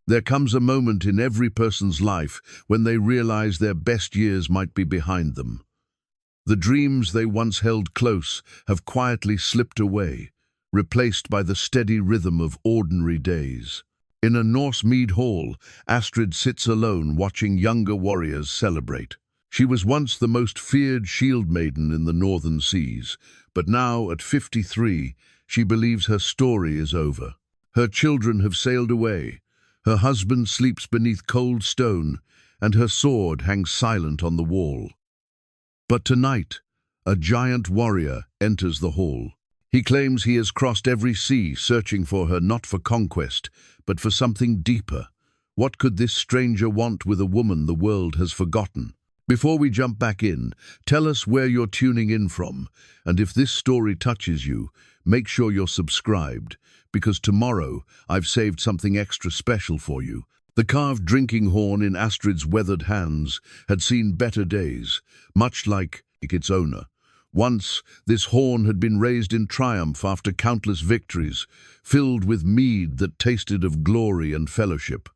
There comes a moment in every person's life when they realize their best years might be behind them. The dreams they once held close have quietly slipped away, replaced by the steady rhythm of ordinary days. In a Norse mead hall, Astrid sits alone watching younger warriors celebrate. She was once the most feared shieldmaiden in the northern seas, but now, at 53, she believes her story is over. Her children have sailed away, her husband sleeps beneath cold stone, and her sword hangs silent on the wall. But tonight, a giant warrior enters the hall. He claims he has crossed every sea, searching for her not for conquest, but for something deeper. What could this stranger want with a woman the world has forgotten? Before we jump back in, tell us where you're tuning in from, and if this story touches you, make sure you're subscribed, because tomorrow I've saved something extra special for you. The carved drinking horn in Astrid's weathered hands had seen better days, much like its owner. Once, this horn had been raised in triumph after countless victories, filled with mead that tasted of glory and fellowship.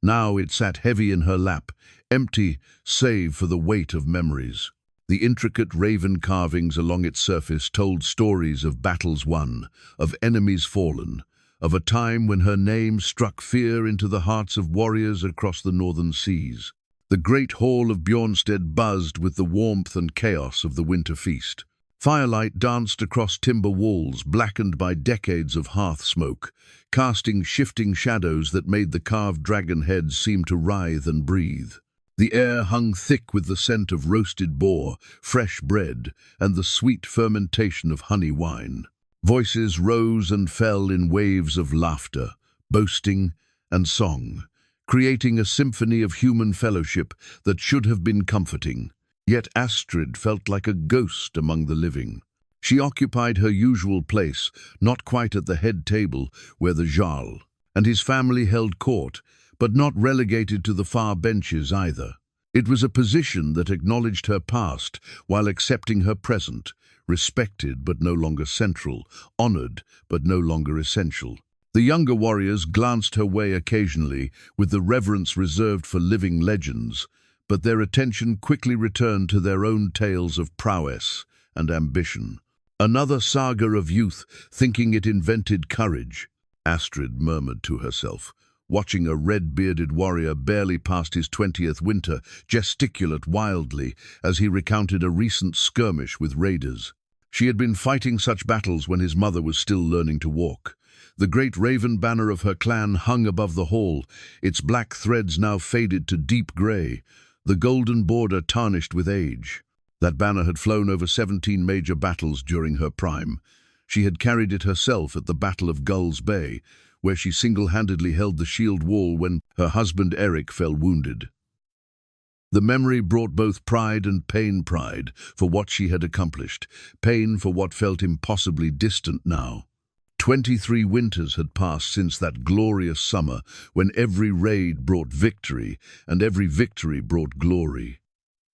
Now it sat heavy in her lap, empty save for the weight of memories. The intricate raven carvings along its surface told stories of battles won, of enemies fallen, of a time when her name struck fear into the hearts of warriors across the northern seas. The great hall of Bjornstead buzzed with the warmth and chaos of the winter feast. Firelight danced across timber walls blackened by decades of hearth smoke, casting shifting shadows that made the carved dragon heads seem to writhe and breathe. The air hung thick with the scent of roasted boar, fresh bread, and the sweet fermentation of honey wine. Voices rose and fell in waves of laughter, boasting, and song, creating a symphony of human fellowship that should have been comforting. Yet Astrid felt like a ghost among the living. She occupied her usual place, not quite at the head table where the Jarl and his family held court, but not relegated to the far benches either. It was a position that acknowledged her past while accepting her present, respected but no longer central, honored but no longer essential. The younger warriors glanced her way occasionally with the reverence reserved for living legends, but their attention quickly returned to their own tales of prowess and ambition. Another saga of youth, thinking it invented courage, Astrid murmured to herself, watching a red-bearded warrior barely past his 20th winter gesticulate wildly as he recounted a recent skirmish with raiders. She had been fighting such battles when his mother was still learning to walk. The great raven banner of her clan hung above the hall, its black threads now faded to deep grey, the golden border tarnished with age. That banner had flown over 17 major battles during her prime. She had carried it herself at the Battle of Gull's Bay, where she single-handedly held the shield wall when her husband Eric fell wounded. The memory brought both pride and pain. Pride for what she had accomplished, pain for what felt impossibly distant now. 23 winters had passed since that glorious summer when every raid brought victory and every victory brought glory.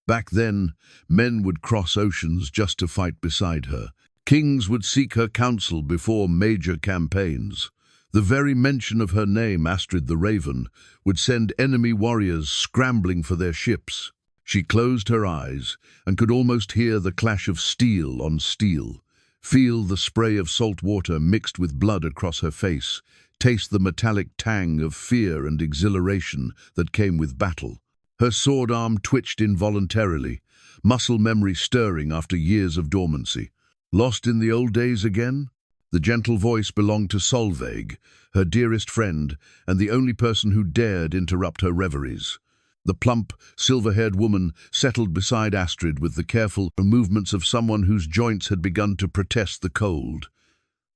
Back then, men would cross oceans just to fight beside her. Kings would seek her counsel before major campaigns. The very mention of her name, Astrid the Raven, would send enemy warriors scrambling for their ships. She closed her eyes and could almost hear the clash of steel on steel, feel the spray of salt water mixed with blood across her face, taste the metallic tang of fear and exhilaration that came with battle. Her sword arm twitched involuntarily, muscle memory stirring after years of dormancy. Lost in the old days again? The gentle voice belonged to Solveig, her dearest friend, and the only person who dared interrupt her reveries. The plump, silver-haired woman settled beside Astrid with the careful movements of someone whose joints had begun to protest the cold.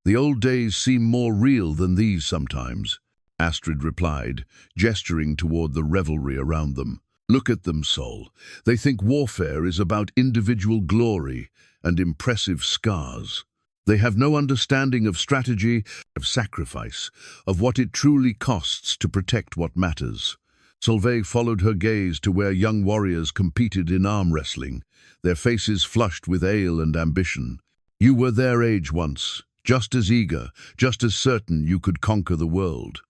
"The old days seem more real than these sometimes," Astrid replied, gesturing toward the revelry around them. "Look at them, Sol. They think warfare is about individual glory and impressive scars. They have no understanding of strategy, of sacrifice, of what it truly costs to protect what matters." Solveig followed her gaze to where young warriors competed in arm wrestling, their faces flushed with ale and ambition. "You were their age once, just as eager, just as certain you could conquer the world.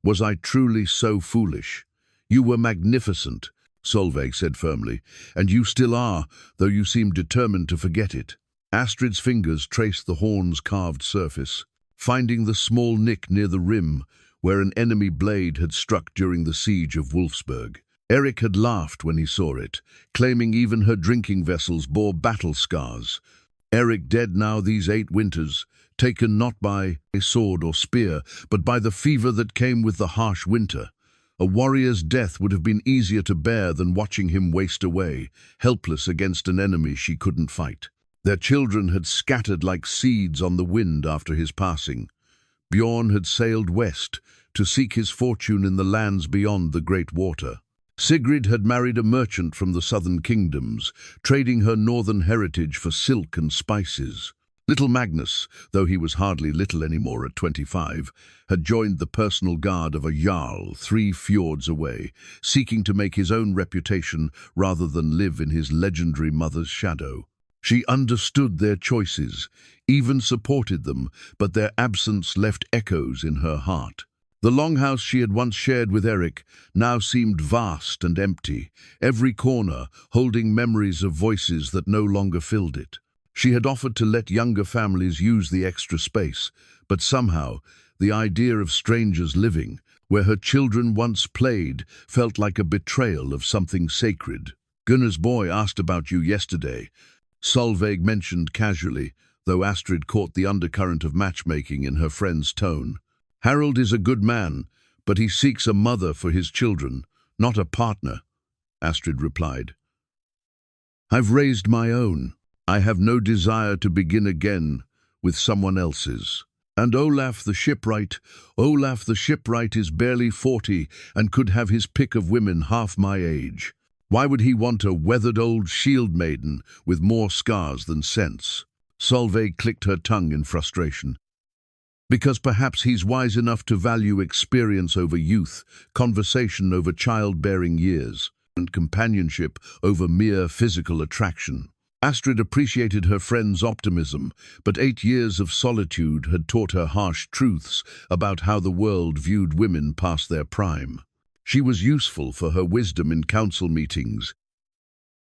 Was I truly so foolish? You were magnificent, Solveig said firmly, and you still are, though you seem determined to forget it. Astrid's fingers traced the horn's carved surface, finding the small nick near the rim where an enemy blade had struck during the siege of Wolfsburg. Eric had laughed when he saw it, claiming even her drinking vessels bore battle scars. Eric dead now these 8 winters, taken not by a sword or spear, but by the fever that came with the harsh winter. A warrior's death would have been easier to bear than watching him waste away, helpless against an enemy she couldn't fight. Their children had scattered like seeds on the wind after his passing. Bjorn had sailed west to seek his fortune in the lands beyond the Great Water. Sigrid had married a merchant from the southern kingdoms, trading her northern heritage for silk and spices. Little Magnus, though he was hardly little anymore at 25, had joined the personal guard of a jarl 3 fjords away, seeking to make his own reputation rather than live in his legendary mother's shadow. She understood their choices, even supported them, but their absence left echoes in her heart. The longhouse she had once shared with Eric now seemed vast and empty, every corner holding memories of voices that no longer filled it. She had offered to let younger families use the extra space, but somehow the idea of strangers living, where her children once played, felt like a betrayal of something sacred. "Gunnar's boy asked about you yesterday," Solveig mentioned casually, though Astrid caught the undercurrent of matchmaking in her friend's tone. "Harold is a good man, but he seeks a mother for his children, not a partner," Astrid replied. "I've raised my own. I have no desire to begin again with someone else's. And Olaf the shipwright is barely 40 and could have his pick of women half my age. Why would he want a weathered old shieldmaiden with more scars than sense?" Solveig clicked her tongue in frustration. "Because perhaps he's wise enough to value experience over youth, conversation over childbearing years, and companionship over mere physical attraction." Astrid appreciated her friend's optimism, but 8 years of solitude had taught her harsh truths about how the world viewed women past their prime. She was useful for her wisdom in council meetings,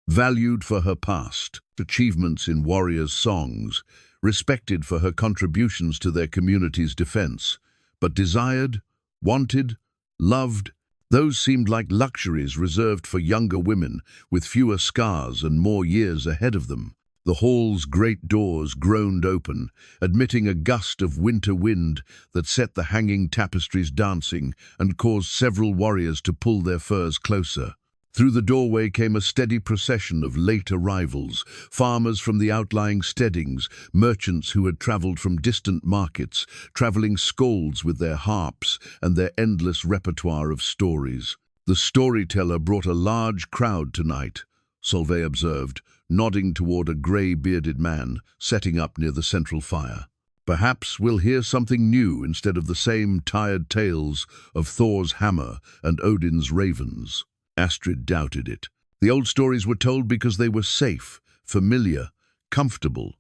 valued for her past achievements in warriors' songs, respected for her contributions to their community's defense, but desired, wanted, loved, those seemed like luxuries reserved for younger women with fewer scars and more years ahead of them. The hall's great doors groaned open, admitting a gust of winter wind that set the hanging tapestries dancing and caused several warriors to pull their furs closer. Through the doorway came a steady procession of late arrivals, farmers from the outlying steadings, merchants who had travelled from distant markets, travelling scolds with their harps and their endless repertoire of stories. "The storyteller brought a large crowd tonight," Solveig observed, nodding toward a grey-bearded man setting up near the central fire. "Perhaps we'll hear something new instead of the same tired tales of Thor's hammer and Odin's ravens." Astrid doubted it. The old stories were told because they were safe, familiar, comfortable.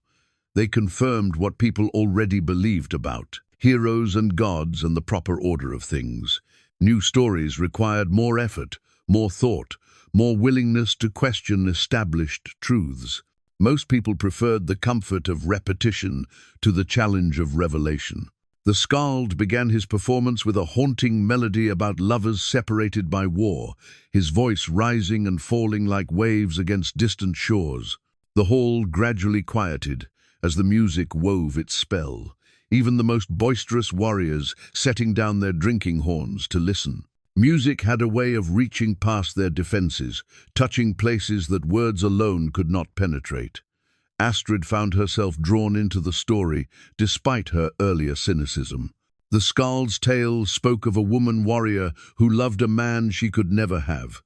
They confirmed what people already believed about heroes and gods and the proper order of things. New stories required more effort, more thought, more willingness to question established truths. Most people preferred the comfort of repetition to the challenge of revelation. The skald began his performance with a haunting melody about lovers separated by war, his voice rising and falling like waves against distant shores. The hall gradually quieted as the music wove its spell, even the most boisterous warriors setting down their drinking horns to listen. Music had a way of reaching past their defenses, touching places that words alone could not penetrate. Astrid found herself drawn into the story, despite her earlier cynicism. The skald's tale spoke of a woman warrior who loved a man she could never have,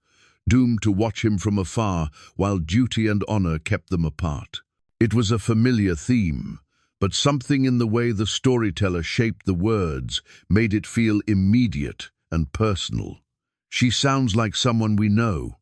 doomed to watch him from afar while duty and honor kept them apart. It was a familiar theme, but something in the way the storyteller shaped the words made it feel immediate and personal. "She sounds like someone we know,"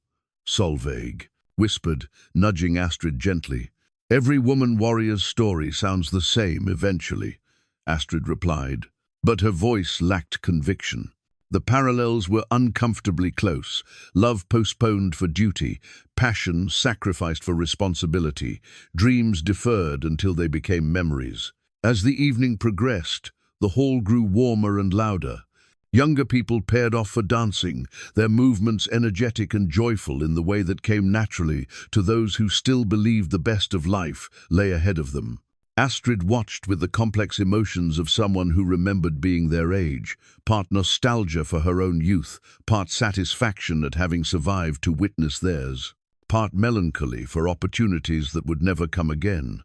Solveig whispered, nudging Astrid gently. "Every woman warrior's story sounds the same eventually," Astrid replied, but her voice lacked conviction. The parallels were uncomfortably close. Love postponed for duty, passion sacrificed for responsibility, dreams deferred until they became memories. As the evening progressed, the hall grew warmer and louder. Younger people paired off for dancing, their movements energetic and joyful in the way that came naturally to those who still believed the best of life lay ahead of them. Astrid watched with the complex emotions of someone who remembered being their age, part nostalgia for her own youth, part satisfaction at having survived to witness theirs, part melancholy for opportunities that would never come again.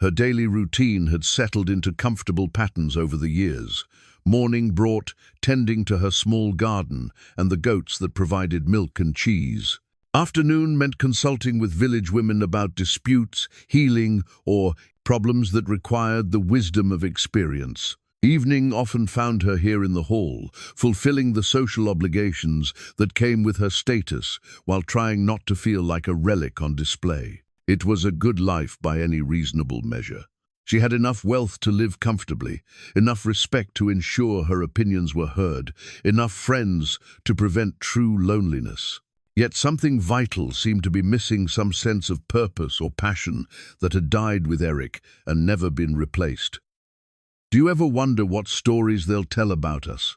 Her daily routine had settled into comfortable patterns over the years. Morning brought tending to her small garden and the goats that provided milk and cheese. Afternoon meant consulting with village women about disputes, healing, or problems that required the wisdom of experience. Evening often found her here in the hall, fulfilling the social obligations that came with her status while trying not to feel like a relic on display. It was a good life by any reasonable measure. She had enough wealth to live comfortably, enough respect to ensure her opinions were heard, enough friends to prevent true loneliness. Yet something vital seemed to be missing, some sense of purpose or passion that had died with Eric and never been replaced. "Do you ever wonder what stories they'll tell about us?"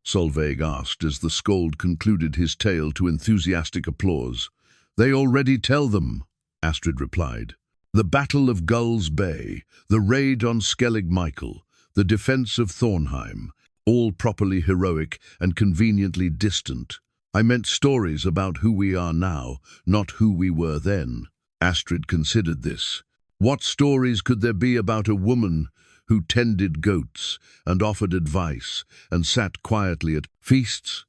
Solveig asked as the scold concluded his tale to enthusiastic applause. "They already tell them," Astrid replied. "The Battle of Gull's Bay, the raid on Skellig Michael, the defense of Thornheim, all properly heroic and conveniently distant. I meant stories about who we are now, not who we were then." Astrid considered this. What stories could there be about a woman who tended goats and offered advice and sat quietly at feasts?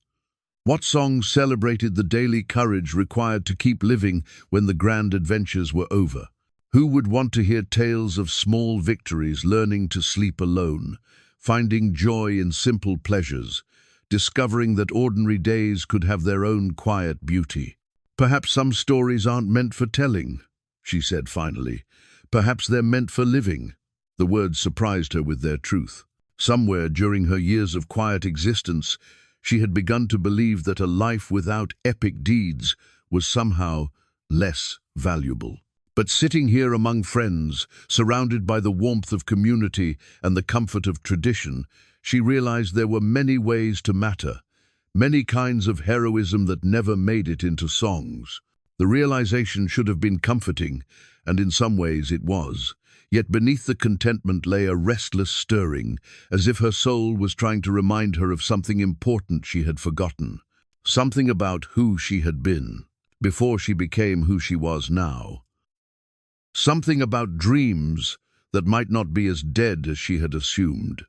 What songs celebrated the daily courage required to keep living when the grand adventures were over? Who would want to hear tales of small victories, learning to sleep alone, finding joy in simple pleasures, discovering that ordinary days could have their own quiet beauty? "Perhaps some stories aren't meant for telling," she said finally. "Perhaps they're meant for living." The words surprised her with their truth. Somewhere during her years of quiet existence, she had begun to believe that a life without epic deeds was somehow less valuable. But sitting here among friends, surrounded by the warmth of community and the comfort of tradition, she realized there were many ways to matter, many kinds of heroism that never made it into songs. The realization should have been comforting, and in some ways it was. Yet beneath the contentment lay a restless stirring, as if her soul was trying to remind her of something important she had forgotten, something about who she had been, before she became who she was now. Something about dreams that might not be as dead as she had assumed.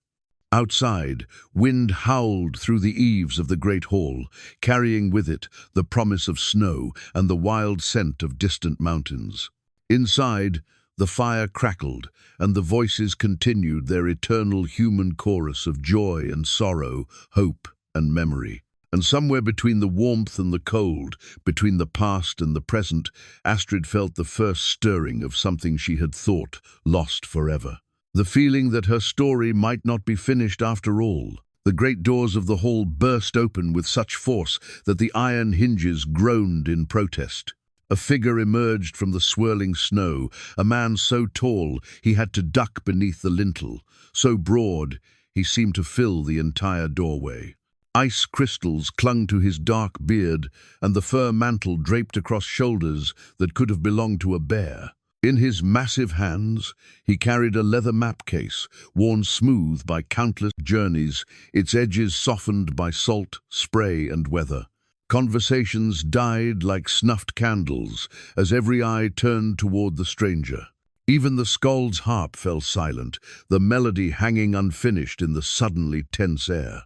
Outside, wind howled through the eaves of the great hall, carrying with it the promise of snow and the wild scent of distant mountains. Inside, the fire crackled, and the voices continued their eternal human chorus of joy and sorrow, hope and memory. And somewhere between the warmth and the cold, between the past and the present, Astrid felt the first stirring of something she had thought lost forever. The feeling that her story might not be finished after all. The great doors of the hall burst open with such force that the iron hinges groaned in protest. A figure emerged from the swirling snow, a man so tall he had to duck beneath the lintel, so broad he seemed to fill the entire doorway. Ice crystals clung to his dark beard, and the fur mantle draped across shoulders that could have belonged to a bear. In his massive hands, he carried a leather map case, worn smooth by countless journeys, its edges softened by salt, spray, and weather. Conversations died like snuffed candles as every eye turned toward the stranger. Even the skald's harp fell silent, the melody hanging unfinished in the suddenly tense air.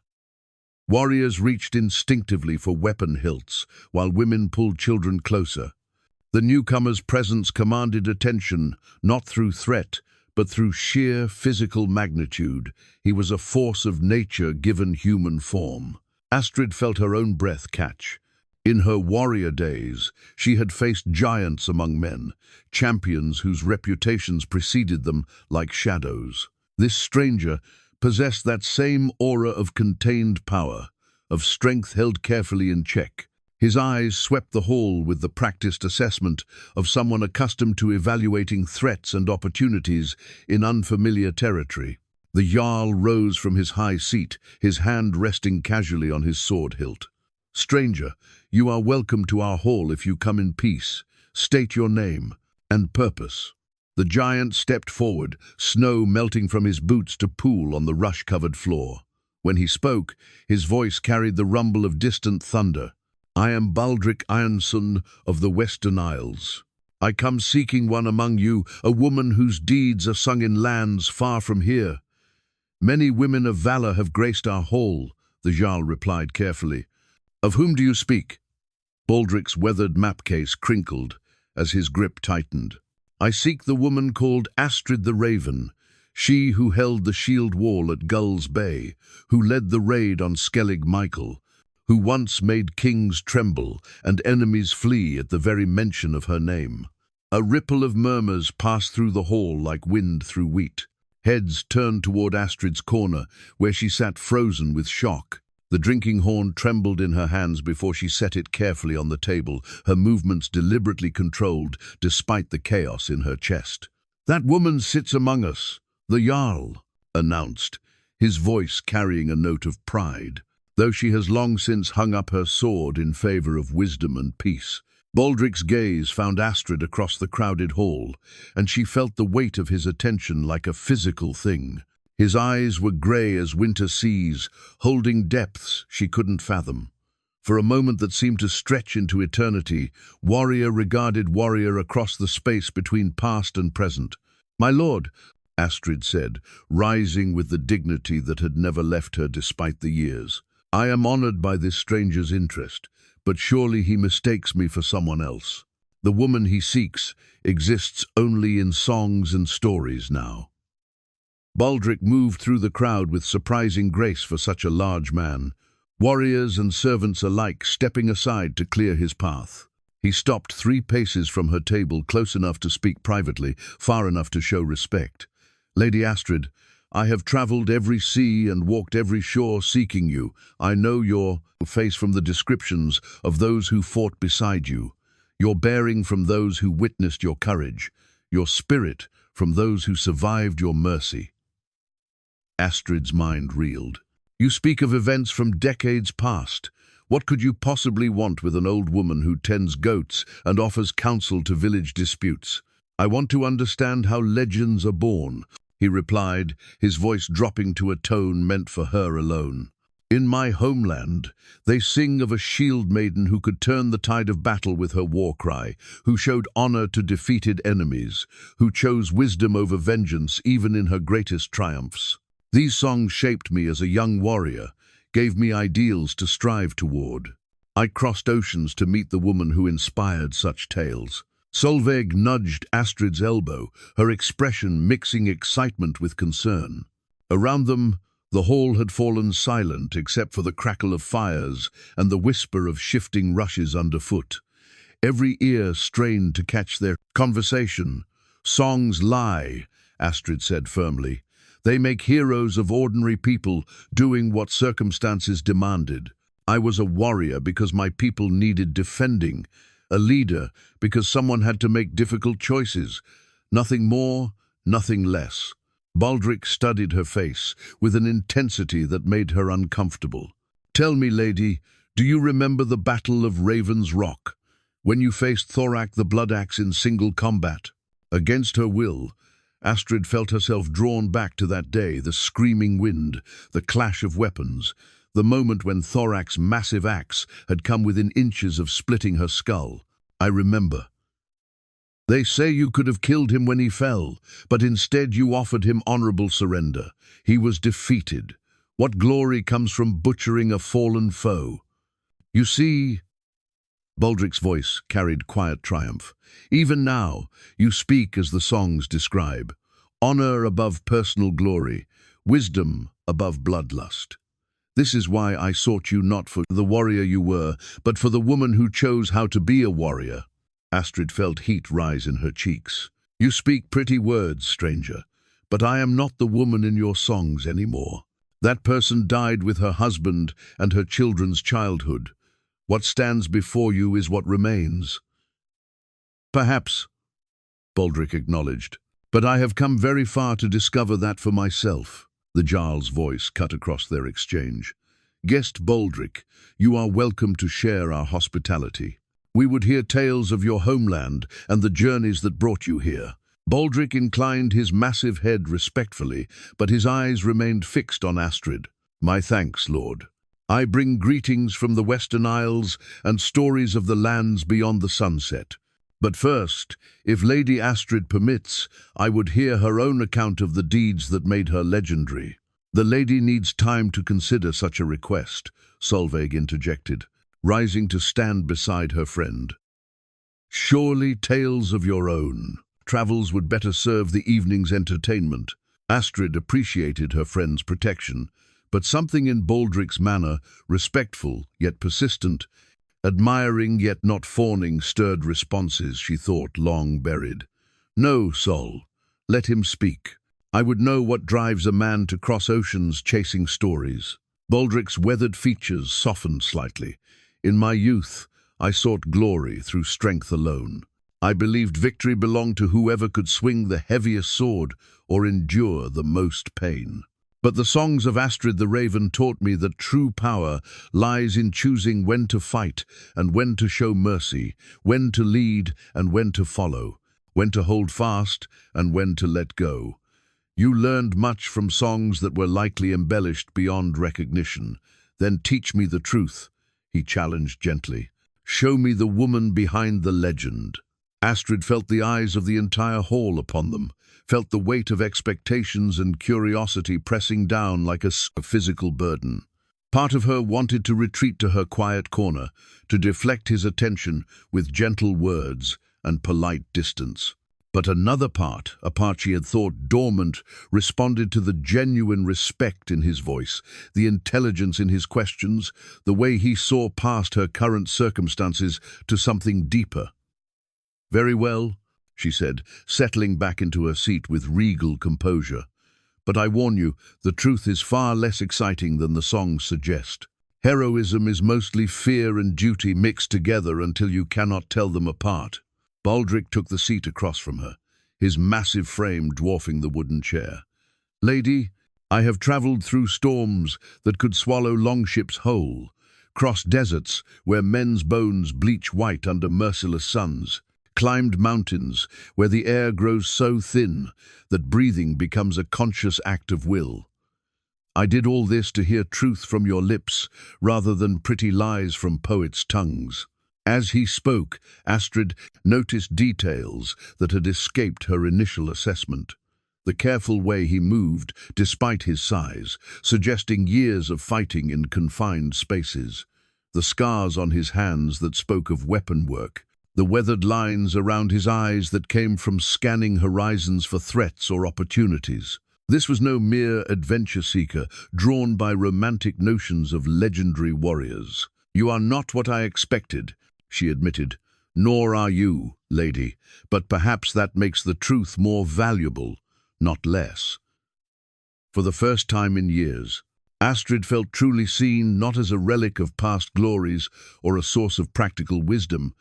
Warriors reached instinctively for weapon hilts, while women pulled children closer. The newcomer's presence commanded attention, not through threat, but through sheer physical magnitude. He was a force of nature given human form. Astrid felt her own breath catch. In her warrior days, she had faced giants among men, champions whose reputations preceded them like shadows. This stranger possessed that same aura of contained power, of strength held carefully in check. His eyes swept the hall with the practiced assessment of someone accustomed to evaluating threats and opportunities in unfamiliar territory. The Jarl rose from his high seat, his hand resting casually on his sword hilt. "Stranger, you are welcome to our hall if you come in peace. State your name and purpose." The giant stepped forward, snow melting from his boots to pool on the rush-covered floor. When he spoke, his voice carried the rumble of distant thunder. "I am Baldric Ironson of the Western Isles. I come seeking one among you, a woman whose deeds are sung in lands far from here." "Many women of valor have graced our hall," the Jarl replied carefully. "Of whom do you speak?" Baldric's weathered map case crinkled as his grip tightened. "I seek the woman called Astrid the Raven, she who held the shield wall at Gull's Bay, who led the raid on Skellig Michael, who once made kings tremble and enemies flee at the very mention of her name." A ripple of murmurs passed through the hall like wind through wheat. Heads turned toward Astrid's corner, where she sat frozen with shock. The drinking horn trembled in her hands before she set it carefully on the table, her movements deliberately controlled despite the chaos in her chest. "That woman sits among us," the Jarl announced, his voice carrying a note of pride, though she has long since hung up her sword in favor of wisdom and peace. Baldric's gaze found Astrid across the crowded hall, and she felt the weight of his attention like a physical thing. His eyes were grey as winter seas, holding depths she couldn't fathom. For a moment that seemed to stretch into eternity, warrior regarded warrior across the space between past and present. "My lord," Astrid said, rising with the dignity that had never left her despite the years. "I am honored by this stranger's interest, but surely he mistakes me for someone else. The woman he seeks exists only in songs and stories now." Baldric moved through the crowd with surprising grace for such a large man, warriors and servants alike stepping aside to clear his path. He stopped 3 paces from her table, close enough to speak privately, far enough to show respect. "Lady Astrid, I have traveled every sea and walked every shore seeking you. I know your face from the descriptions of those who fought beside you, your bearing from those who witnessed your courage, your spirit from those who survived your mercy." Astrid's mind reeled. "You speak of events from decades past. What could you possibly want with an old woman who tends goats and offers counsel to village disputes? I want to understand how legends are born," he replied, his voice dropping to a tone meant for her alone. "In my homeland, they sing of a shieldmaiden who could turn the tide of battle with her war cry, who showed honor to defeated enemies, who chose wisdom over vengeance even in her greatest triumphs. These songs shaped me as a young warrior, gave me ideals to strive toward. I crossed oceans to meet the woman who inspired such tales." Solveig nudged Astrid's elbow, her expression mixing excitement with concern. Around them, the hall had fallen silent except for the crackle of fires and the whisper of shifting rushes underfoot. Every ear strained to catch their conversation. "Songs lie," Astrid said firmly. "They make heroes of ordinary people doing what circumstances demanded. I was a warrior because my people needed defending, a leader because someone had to make difficult choices. Nothing more, nothing less." Baldric studied her face with an intensity that made her uncomfortable. "Tell me, lady, do you remember the Battle of Raven's Rock, when you faced Thorak the Blood Axe in single combat?" Against her will, Astrid felt herself drawn back to that day, the screaming wind, the clash of weapons, the moment when Thorak's massive axe had come within inches of splitting her skull. "I remember. They say you could have killed him when he fell, but instead you offered him honorable surrender. He was defeated. What glory comes from butchering a fallen foe? You see," Baldric's voice carried quiet triumph, "even now you speak as the songs describe. Honor above personal glory, wisdom above bloodlust. This is why I sought you not for the warrior you were, but for the woman who chose how to be a warrior." Astrid felt heat rise in her cheeks. "You speak pretty words, stranger, but I am not the woman in your songs anymore. That person died with her husband and her children's childhood. What stands before you is what remains. Perhaps, Baldric acknowledged, but I have come very far to discover that for myself. The Jarl's voice cut across their exchange. Guest Baldric, you are welcome to share our hospitality. We would hear tales of your homeland and the journeys that brought you here. Baldric inclined his massive head respectfully, but his eyes remained fixed on Astrid. My thanks, Lord. I bring greetings from the Western Isles and stories of the lands beyond the sunset. But first, if Lady Astrid permits, I would hear her own account of the deeds that made her legendary. The lady needs time to consider such a request, Solveig interjected, rising to stand beside her friend. Surely tales of your own. Travels would better serve the evening's entertainment. Astrid appreciated her friend's protection, but something in Baldric's manner, respectful yet persistent, admiring yet not fawning, stirred responses she thought long buried. No, Sol, let him speak. I would know what drives a man to cross oceans chasing stories. Baldric's weathered features softened slightly. In my youth, I sought glory through strength alone. I believed victory belonged to whoever could swing the heaviest sword or endure the most pain. But the songs of Astrid the Raven taught me that true power lies in choosing when to fight and when to show mercy, when to lead and when to follow, when to hold fast and when to let go. You learned much from songs that were likely embellished beyond recognition. Then teach me the truth, he challenged gently. Show me the woman behind the legend. Astrid felt the eyes of the entire hall upon them, felt the weight of expectations and curiosity pressing down like a physical burden. Part of her wanted to retreat to her quiet corner, to deflect his attention with gentle words and polite distance. But another part, a part she had thought dormant, responded to the genuine respect in his voice, the intelligence in his questions, the way he saw past her current circumstances to something deeper. Very well, she said, settling back into her seat with regal composure. But I warn you, the truth is far less exciting than the songs suggest. Heroism is mostly fear and duty mixed together until you cannot tell them apart. Baldric took the seat across from her, his massive frame dwarfing the wooden chair. Lady, I have travelled through storms that could swallow longships whole, crossed deserts where men's bones bleach white under merciless suns, climbed mountains where the air grows so thin that breathing becomes a conscious act of will. I did all this to hear truth from your lips rather than pretty lies from poets' tongues. As he spoke, Astrid noticed details that had escaped her initial assessment. The careful way he moved, despite his size, suggesting years of fighting in confined spaces. The scars on his hands that spoke of weapon work. The weathered lines around his eyes that came from scanning horizons for threats or opportunities. This was no mere adventure seeker, drawn by romantic notions of legendary warriors. You are not what I expected, she admitted. Nor are you, lady, but perhaps that makes the truth more valuable, not less. For the first time in years, Astrid felt truly seen not as a relic of past glories or a source of practical wisdom,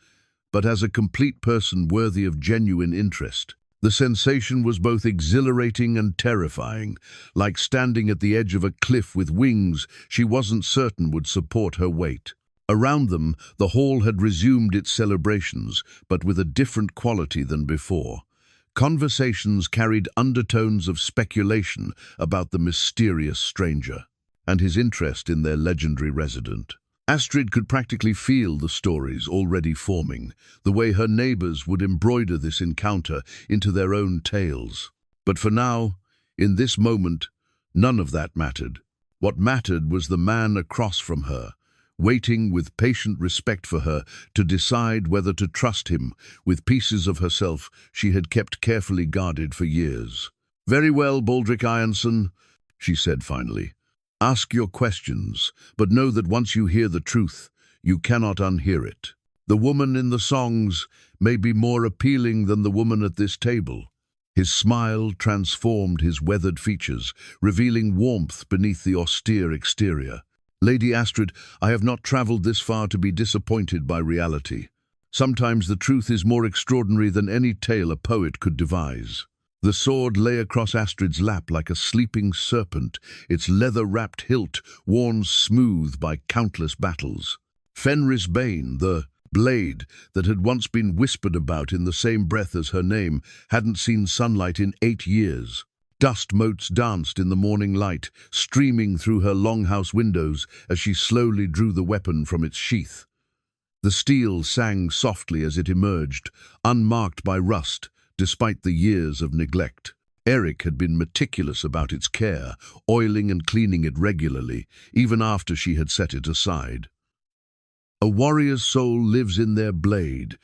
but as a complete person worthy of genuine interest. The sensation was both exhilarating and terrifying, like standing at the edge of a cliff with wings she wasn't certain would support her weight. Around them, the hall had resumed its celebrations, but with a different quality than before. Conversations carried undertones of speculation about the mysterious stranger and his interest in their legendary resident. Astrid could practically feel the stories already forming, the way her neighbors would embroider this encounter into their own tales. But for now, in this moment, none of that mattered. What mattered was the man across from her, waiting with patient respect for her to decide whether to trust him with pieces of herself she had kept carefully guarded for years. Very well, Baldric Ironson, she said finally. Ask your questions, but know that once you hear the truth, you cannot unhear it. The woman in the songs may be more appealing than the woman at this table. His smile transformed his weathered features, revealing warmth beneath the austere exterior. "Lady Astrid, I have not traveled this far to be disappointed by reality. Sometimes the truth is more extraordinary than any tale a poet could devise." The sword lay across Astrid's lap like a sleeping serpent, its leather-wrapped hilt worn smooth by countless battles. Fenris Bane, the blade that had once been whispered about in the same breath as her name, hadn't seen sunlight in 8 years. Dust motes danced in the morning light, streaming through her longhouse windows as she slowly drew the weapon from its sheath. The steel sang softly as it emerged, unmarked by rust, despite the years of neglect. Eric had been meticulous about its care, oiling and cleaning it regularly, even after she had set it aside. "A warrior's soul lives in their blade,"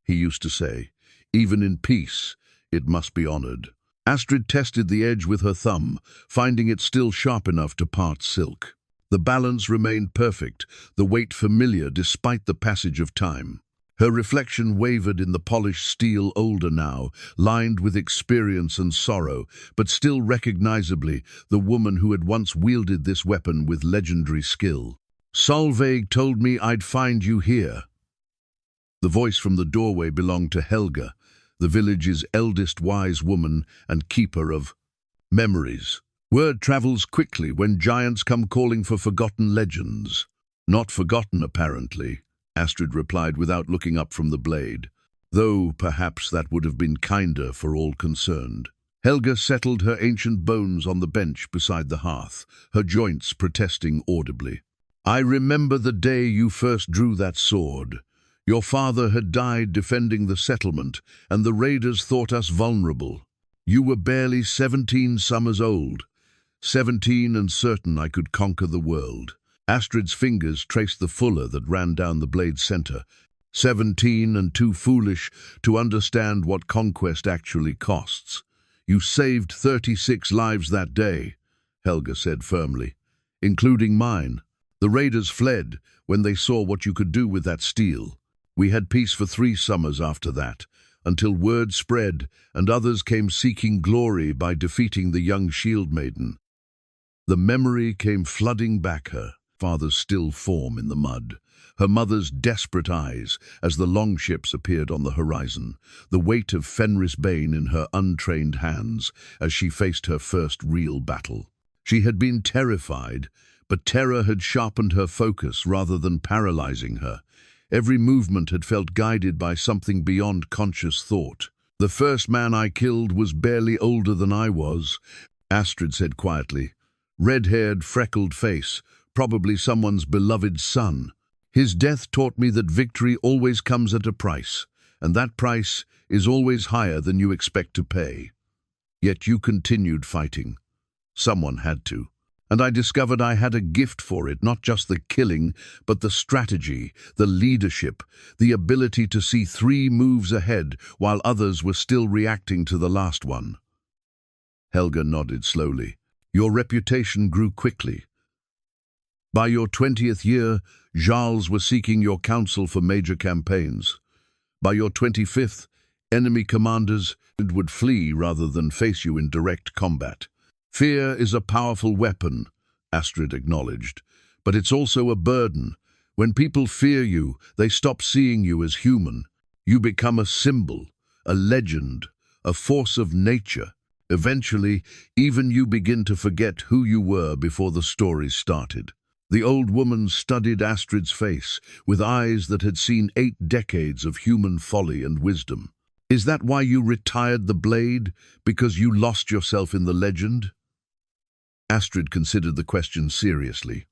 he used to say. "Even in peace, it must be honored." Astrid tested the edge with her thumb, finding it still sharp enough to part silk. The balance remained perfect, the weight familiar despite the passage of time. Her reflection wavered in the polished steel, older now, lined with experience and sorrow, but still recognizably the woman who had once wielded this weapon with legendary skill. "Solveig told me I'd find you here." The voice from the doorway belonged to Helga, the village's eldest wise woman and keeper of memories. Word travels quickly when giants come calling for forgotten legends. "Not forgotten, apparently," Astrid replied without looking up from the blade, though perhaps that would have been kinder for all concerned. Helga settled her ancient bones on the bench beside the hearth, her joints protesting audibly. "I remember the day you first drew that sword. Your father had died defending the settlement, and the raiders thought us vulnerable. You were barely 17 summers old, 17 and certain I could conquer the world." Astrid's fingers traced the fuller that ran down the blade's center. 17 and too foolish to understand what conquest actually costs. "You saved 36 lives that day," Helga said firmly, "including mine. The raiders fled when they saw what you could do with that steel. We had peace for 3 summers after that, until word spread and others came seeking glory by defeating the young shieldmaiden." The memory came flooding back her father's still form in the mud, her mother's desperate eyes as the longships appeared on the horizon, the weight of Fenris Bane in her untrained hands as she faced her first real battle. She had been terrified, but terror had sharpened her focus rather than paralyzing her. Every movement had felt guided by something beyond conscious thought. "The first man I killed was barely older than I was," Astrid said quietly. "Red-haired, freckled face, probably someone's beloved son. His death taught me that victory always comes at a price, and that price is always higher than you expect to pay. Yet you continued fighting. Someone had to. And I discovered I had a gift for it, not just the killing, but the strategy, the leadership, the ability to see 3 moves ahead while others were still reacting to the last one." Helga nodded slowly. "Your reputation grew quickly. By your 20th year, Jarls were seeking your counsel for major campaigns. By your 25th, enemy commanders would flee rather than face you in direct combat. Fear is a powerful weapon," Astrid acknowledged, "but it's also a burden. When people fear you, they stop seeing you as human. You become a symbol, a legend, a force of nature. Eventually, even you begin to forget who you were before the story started." The old woman studied Astrid's face with eyes that had seen 8 decades of human folly and wisdom. "Is that why you retired the blade? Because you lost yourself in the legend?" Astrid considered the question seriously.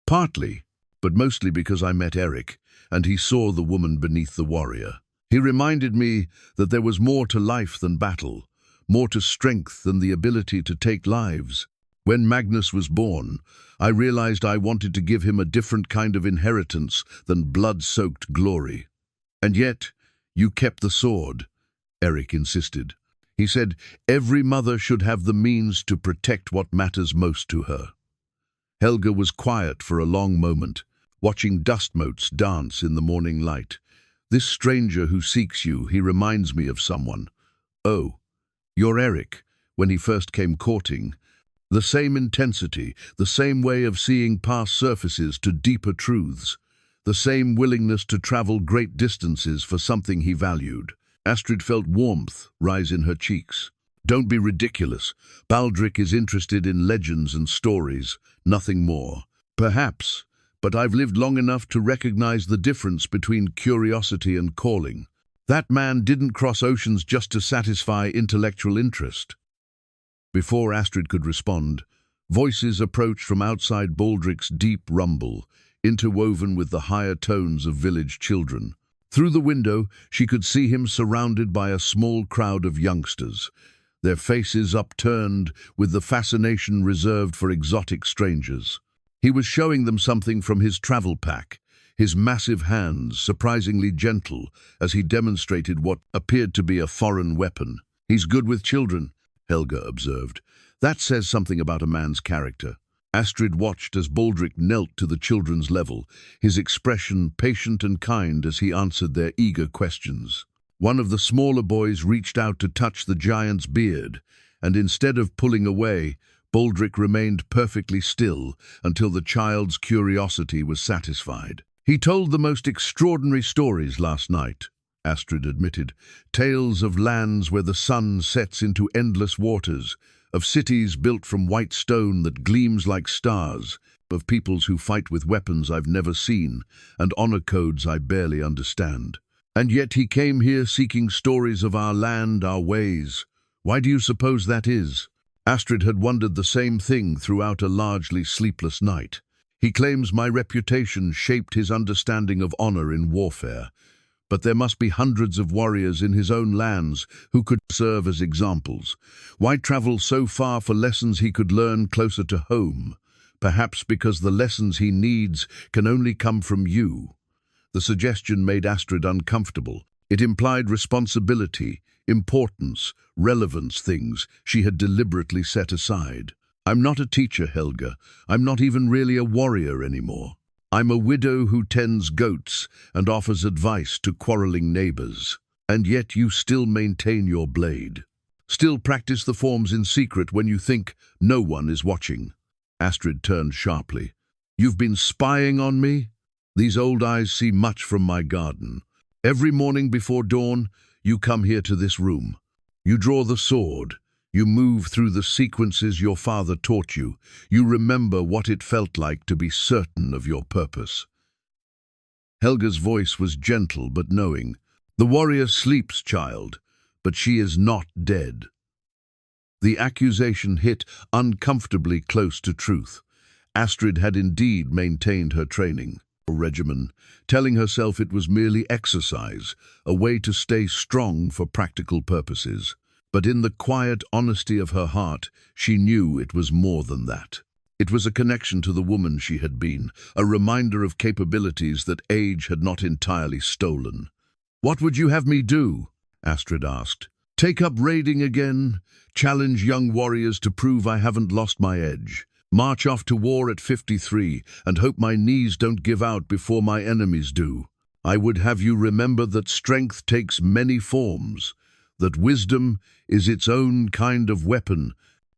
"Partly, but mostly because I met Eric, and he saw the woman beneath the warrior. He reminded me that there was more to life than battle, more to strength than the ability to take lives. When Magnus was born, I realized I wanted to give him a different kind of inheritance than blood-soaked glory. And yet, you kept the sword," Eric insisted. He said, "Every mother should have the means to protect what matters most to her." Helga was quiet for a long moment, watching dust motes dance in the morning light. "This stranger who seeks you, he reminds me of someone." "Oh," You're Eric, when he first came courting. The same intensity, the same way of seeing past surfaces to deeper truths, the same willingness to travel great distances for something he valued. Astrid felt warmth rise in her cheeks. Don't be ridiculous. Baldric is interested in legends and stories, nothing more. Perhaps, but I've lived long enough to recognize the difference between curiosity and calling. That man didn't cross oceans just to satisfy intellectual interest. Before Astrid could respond, voices approached from outside Baldric's deep rumble, interwoven with the higher tones of village children. Through the window, she could see him surrounded by a small crowd of youngsters, their faces upturned with the fascination reserved for exotic strangers. He was showing them something from his travel pack, his massive hands surprisingly gentle as he demonstrated what appeared to be a foreign weapon. "He's good with children," Helga observed. "That says something about a man's character." Astrid watched as Baldric knelt to the children's level, his expression patient and kind as he answered their eager questions. One of the smaller boys reached out to touch the giant's beard, and instead of pulling away, Baldric remained perfectly still until the child's curiosity was satisfied. "He told the most extraordinary stories last night," Astrid admitted. "Tales of lands where the sun sets into endless waters, of cities built from white stone that gleams like stars, of peoples who fight with weapons I've never seen, and honor codes I barely understand. And yet he came here seeking stories of our land, our ways. Why do you suppose that is?" Astrid had wondered the same thing throughout a largely sleepless night. "He claims my reputation shaped his understanding of honor in warfare. But there must be hundreds of warriors in his own lands who could serve as examples. Why travel so far for lessons he could learn closer to home? Perhaps because the lessons he needs can only come from you." The suggestion made Astrid uncomfortable. It implied responsibility, importance, relevance, things she had deliberately set aside. "I'm not a teacher, Helga. I'm not even really a warrior anymore. I'm a widow who tends goats and offers advice to quarreling neighbors. And yet you still maintain your blade. Still practice the forms in secret when you think no one is watching." Astrid turned sharply. "You've been spying on me? These old eyes see much from my garden. Every morning before dawn, you come here to this room. You draw the sword. You move through the sequences your father taught you. You remember what it felt like to be certain of your purpose." Helga's voice was gentle but knowing. "The warrior sleeps, child, but she is not dead." The accusation hit uncomfortably close to truth. Astrid had indeed maintained her training regimen, telling herself it was merely exercise, a way to stay strong for practical purposes. But in the quiet honesty of her heart, she knew it was more than that. It was a connection to the woman she had been, a reminder of capabilities that age had not entirely stolen. "What would you have me do?" Astrid asked. "Take up raiding again? Challenge young warriors to prove I haven't lost my edge? March off to war at 53 and hope my knees don't give out before my enemies do? I would have you remember that strength takes many forms, that wisdom is its own kind of weapon,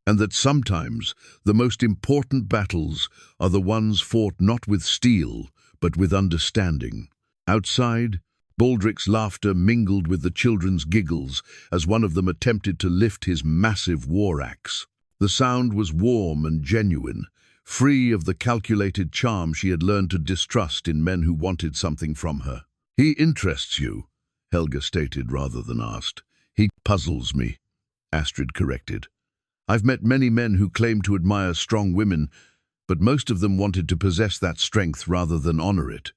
and that sometimes the most important battles are the ones fought not with steel, but with understanding." Outside, Baldric's laughter mingled with the children's giggles as one of them attempted to lift his massive war axe. The sound was warm and genuine, free of the calculated charm she had learned to distrust in men who wanted something from her. "He interests you," Helga stated rather than asked. "He puzzles me," Astrid corrected. "I've met many men who claim to admire strong women, but most of them wanted to possess that strength rather than honor it.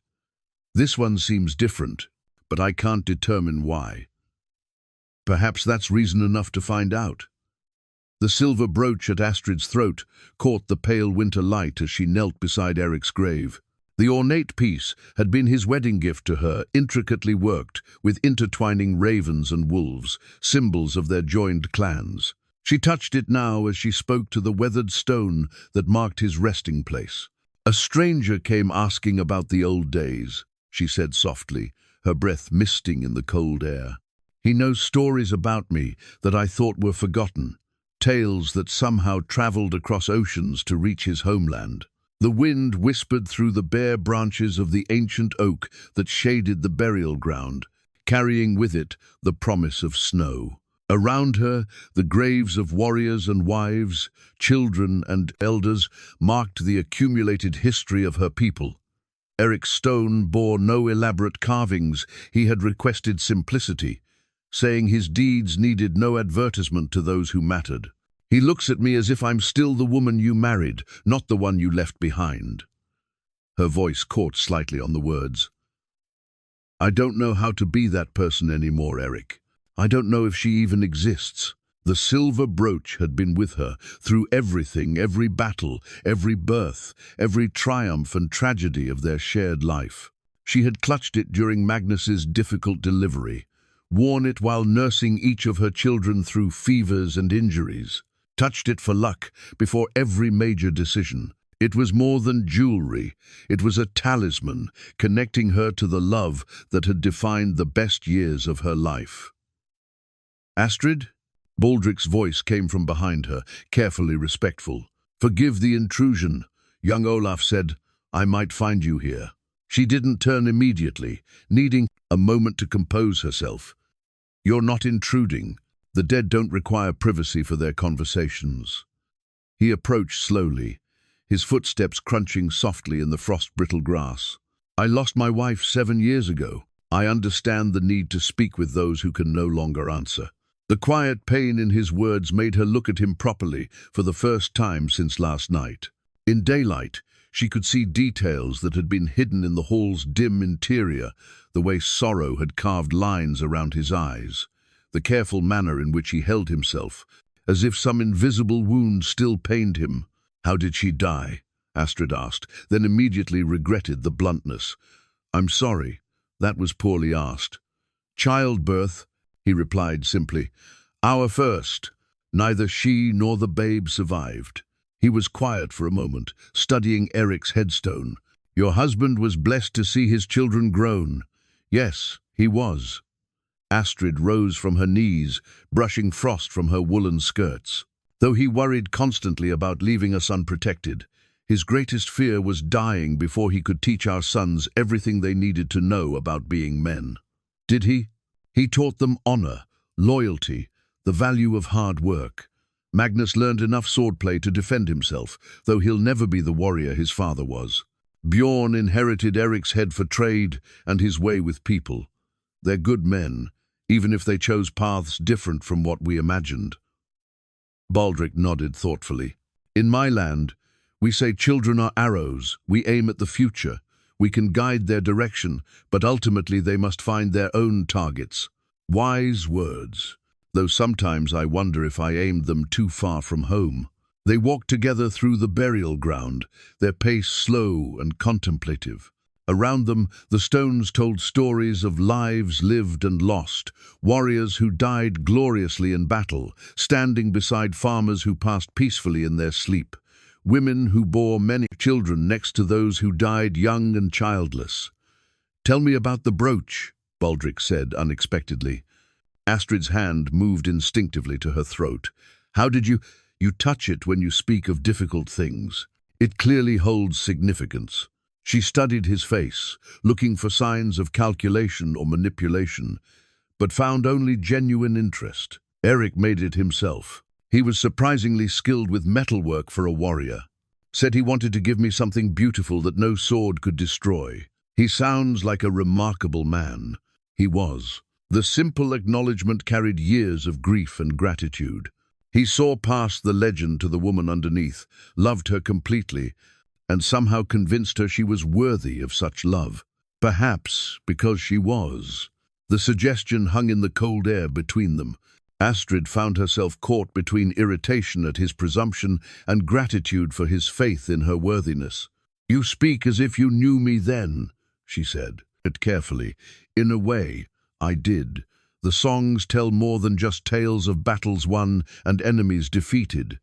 This one seems different, but I can't determine why. Perhaps that's reason enough to find out." The silver brooch at Astrid's throat caught the pale winter light as she knelt beside Eric's grave. The ornate piece had been his wedding gift to her, intricately worked, with intertwining ravens and wolves, symbols of their joined clans. She touched it now as she spoke to the weathered stone that marked his resting place. "A stranger came asking about the old days," she said softly, her breath misting in the cold air. He knows stories about me that I thought were forgotten, tales that somehow traveled across oceans to reach his homeland. The wind whispered through the bare branches of the ancient oak that shaded the burial ground, carrying with it the promise of snow. Around her, the graves of warriors and wives, children and elders marked the accumulated history of her people. Eric's stone bore no elaborate carvings. He had requested simplicity, saying his deeds needed no advertisement to those who mattered. He looks at me as if I'm still the woman you married, not the one you left behind. Her voice caught slightly on the words. I don't know how to be that person anymore, Eric. I don't know if she even exists. The silver brooch had been with her through everything, every battle, every birth, every triumph and tragedy of their shared life. She had clutched it during Magnus's difficult delivery, worn it while nursing each of her children through fevers and injuries, touched it for luck before every major decision. It was more than jewelry. It was a talisman connecting her to the love that had defined the best years of her life. Astrid? Baldric's voice came from behind her, carefully respectful. Forgive the intrusion. Young Olaf said, I might find you here. She didn't turn immediately, needing a moment to compose herself. You're not intruding. The dead don't require privacy for their conversations. He approached slowly, his footsteps crunching softly in the frost-brittle grass. I lost my wife 7 years ago. I understand the need to speak with those who can no longer answer. The quiet pain in his words made her look at him properly for the first time since last night. In daylight, she could see details that had been hidden in the hall's dim interior, the way sorrow had carved lines around his eyes, the careful manner in which he held himself, as if some invisible wound still pained him. How did she die? Astrid asked, then immediately regretted the bluntness. I'm sorry, that was poorly asked. Childbirth, he replied simply. Our first. Neither she nor the babe survived. He was quiet for a moment, studying Eric's headstone. Your husband was blessed to see his children grown. Yes, he was. Astrid rose from her knees, brushing frost from her woolen skirts. Though he worried constantly about leaving us unprotected, his greatest fear was dying before he could teach our sons everything they needed to know about being men. Did he? He taught them honor, loyalty, the value of hard work. Magnus learned enough swordplay to defend himself, though he'll never be the warrior his father was. Bjorn inherited Eric's head for trade and his way with people. They're good men, even if they chose paths different from what we imagined. Baldric nodded thoughtfully. In my land, we say children are arrows. We aim at the future. We can guide their direction, but ultimately they must find their own targets. Wise words, though sometimes I wonder if I aimed them too far from home. They walked together through the burial ground, their pace slow and contemplative. Around them, the stones told stories of lives lived and lost, warriors who died gloriously in battle, standing beside farmers who passed peacefully in their sleep, women who bore many children next to those who died young and childless. Tell me about the brooch, Baldric said unexpectedly. Astrid's hand moved instinctively to her throat. How did you touch it when you speak of difficult things? It clearly holds significance. She studied his face, looking for signs of calculation or manipulation, but found only genuine interest. Eric made it himself. He was surprisingly skilled with metalwork for a warrior. Said he wanted to give me something beautiful that no sword could destroy. He sounds like a remarkable man. He was. The simple acknowledgement carried years of grief and gratitude. He saw past the legend to the woman underneath, loved her completely, and somehow convinced her she was worthy of such love. Perhaps because she was. The suggestion hung in the cold air between them. Astrid found herself caught between irritation at his presumption and gratitude for his faith in her worthiness. You speak as if you knew me then, she said, but carefully. In a way, I did. The songs tell more than just tales of battles won and enemies defeated.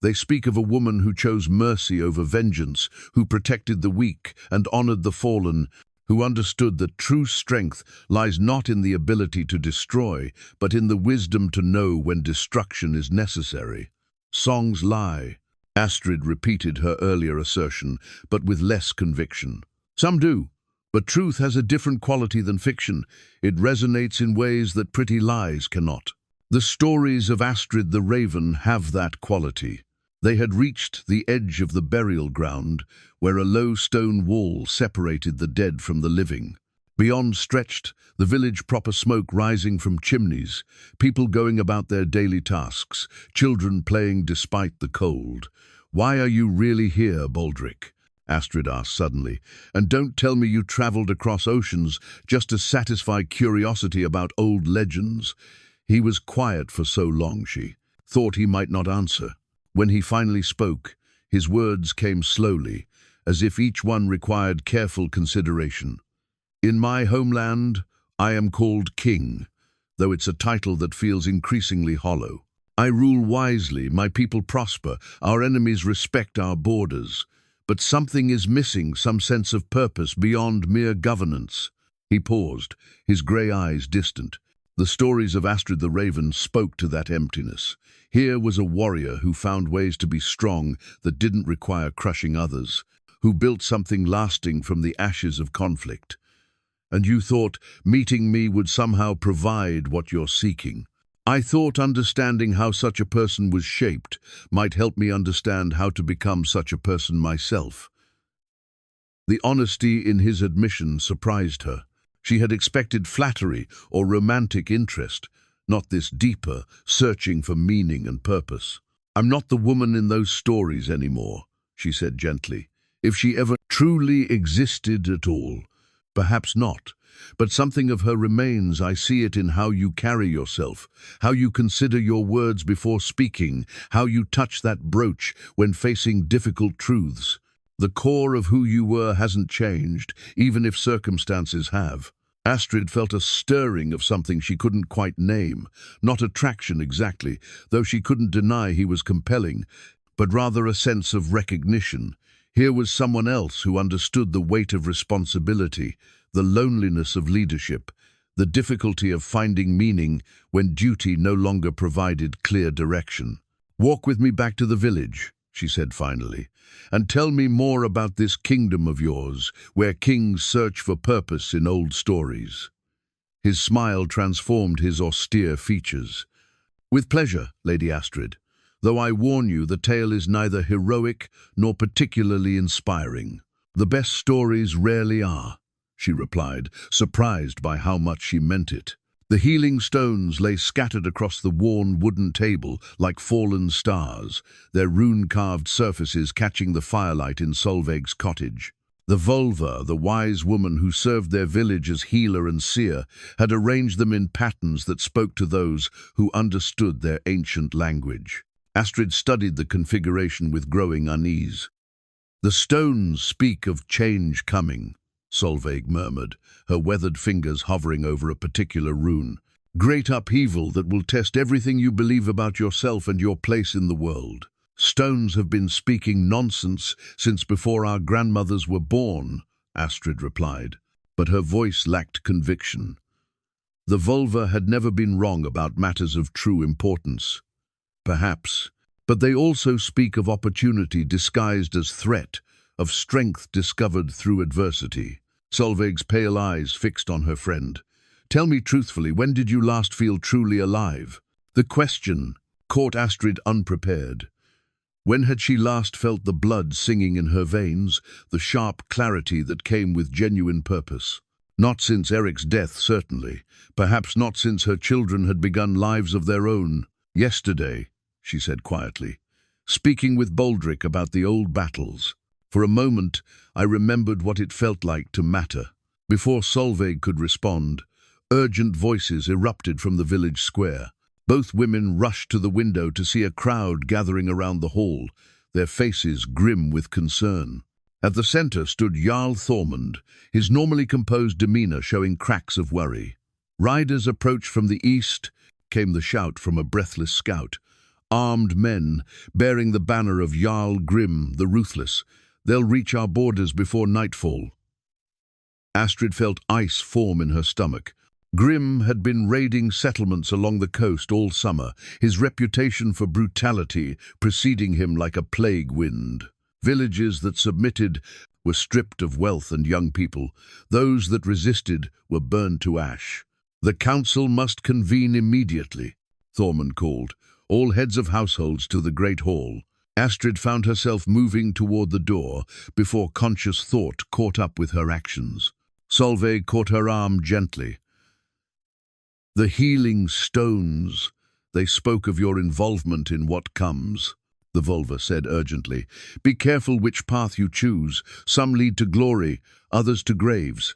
They speak of a woman who chose mercy over vengeance, who protected the weak and honored the fallen. who understood that true strength lies not in the ability to destroy, but in the wisdom to know when destruction is necessary. Songs lie. Astrid repeated her earlier assertion, but with less conviction. Some do, but truth has a different quality than fiction. It resonates in ways that pretty lies cannot. The stories of Astrid the Raven have that quality. They had reached the edge of the burial ground, where a low stone wall separated the dead from the living. Beyond stretched the village proper, smoke rising from chimneys, people going about their daily tasks, children playing despite the cold. "Why are you really here, Baldric?" Astrid asked suddenly. "And don't tell me you travelled across oceans just to satisfy curiosity about old legends." He was quiet for so long, she thought he might not answer. When he finally spoke, his words came slowly, as if each one required careful consideration. "In my homeland, I am called king, though it's a title that feels increasingly hollow. I rule wisely, my people prosper, our enemies respect our borders. But something is missing, some sense of purpose beyond mere governance." He paused, his grey eyes distant. The stories of Astrid the Raven spoke to that emptiness. Here was a warrior who found ways to be strong that didn't require crushing others, who built something lasting from the ashes of conflict. "And you thought meeting me would somehow provide what you're seeking." "I thought understanding how such a person was shaped might help me understand how to become such a person myself." The honesty in his admission surprised her. She had expected flattery or romantic interest, not this deeper, searching for meaning and purpose. "I'm not the woman in those stories anymore," she said gently. "If she ever truly existed at all, perhaps not. But something of her remains. I see it in how you carry yourself, how you consider your words before speaking, how you touch that brooch when facing difficult truths. The core of who you were hasn't changed, even if circumstances have." Astrid felt a stirring of something she couldn't quite name. Not attraction exactly, though she couldn't deny he was compelling, but rather a sense of recognition. Here was someone else who understood the weight of responsibility, the loneliness of leadership, the difficulty of finding meaning when duty no longer provided clear direction. "Walk with me back to the village," she said finally, "and tell me more about this kingdom of yours, where kings search for purpose in old stories." His smile transformed his austere features. "With pleasure, Lady Astrid, though I warn you the tale is neither heroic nor particularly inspiring. The best stories rarely are," she replied, surprised by how much she meant it. The healing stones lay scattered across the worn wooden table like fallen stars, their rune-carved surfaces catching the firelight in Solveig's cottage. The Volva, the wise woman who served their village as healer and seer, had arranged them in patterns that spoke to those who understood their ancient language. Astrid studied the configuration with growing unease. "The stones speak of change coming," Solveig murmured, her weathered fingers hovering over a particular rune. "Great upheaval that will test everything you believe about yourself and your place in the world. Stones have been speaking nonsense since before our grandmothers were born," Astrid replied, but her voice lacked conviction. The Volva had never been wrong about matters of true importance. Perhaps, but they also speak of opportunity disguised as threat, of strength discovered through adversity. Solveig's pale eyes fixed on her friend. "Tell me truthfully, when did you last feel truly alive?" The question caught Astrid unprepared. When had she last felt the blood singing in her veins, the sharp clarity that came with genuine purpose? Not since Eric's death, certainly. Perhaps not since her children had begun lives of their own. "Yesterday," she said quietly, "speaking with Baldric about the old battles. For a moment, I remembered what it felt like to matter." Before Solveig could respond, urgent voices erupted from the village square. Both women rushed to the window to see a crowd gathering around the hall, their faces grim with concern. At the center stood Jarl Thormund, his normally composed demeanor showing cracks of worry. "Riders approach from the east," came the shout from a breathless scout. "Armed men, bearing the banner of Jarl Grim, the Ruthless. They'll reach our borders before nightfall." Astrid felt ice form in her stomach. Grim had been raiding settlements along the coast all summer, his reputation for brutality preceding him like a plague wind. Villages that submitted were stripped of wealth and young people. Those that resisted were burned to ash. "The council must convene immediately," Thormund called, all heads of households to the great hall. Astrid found herself moving toward the door before conscious thought caught up with her actions. Solveig caught her arm gently. "The healing stones, they spoke of your involvement in what comes," the Volva said urgently. "Be careful which path you choose. Some lead to glory, others to graves.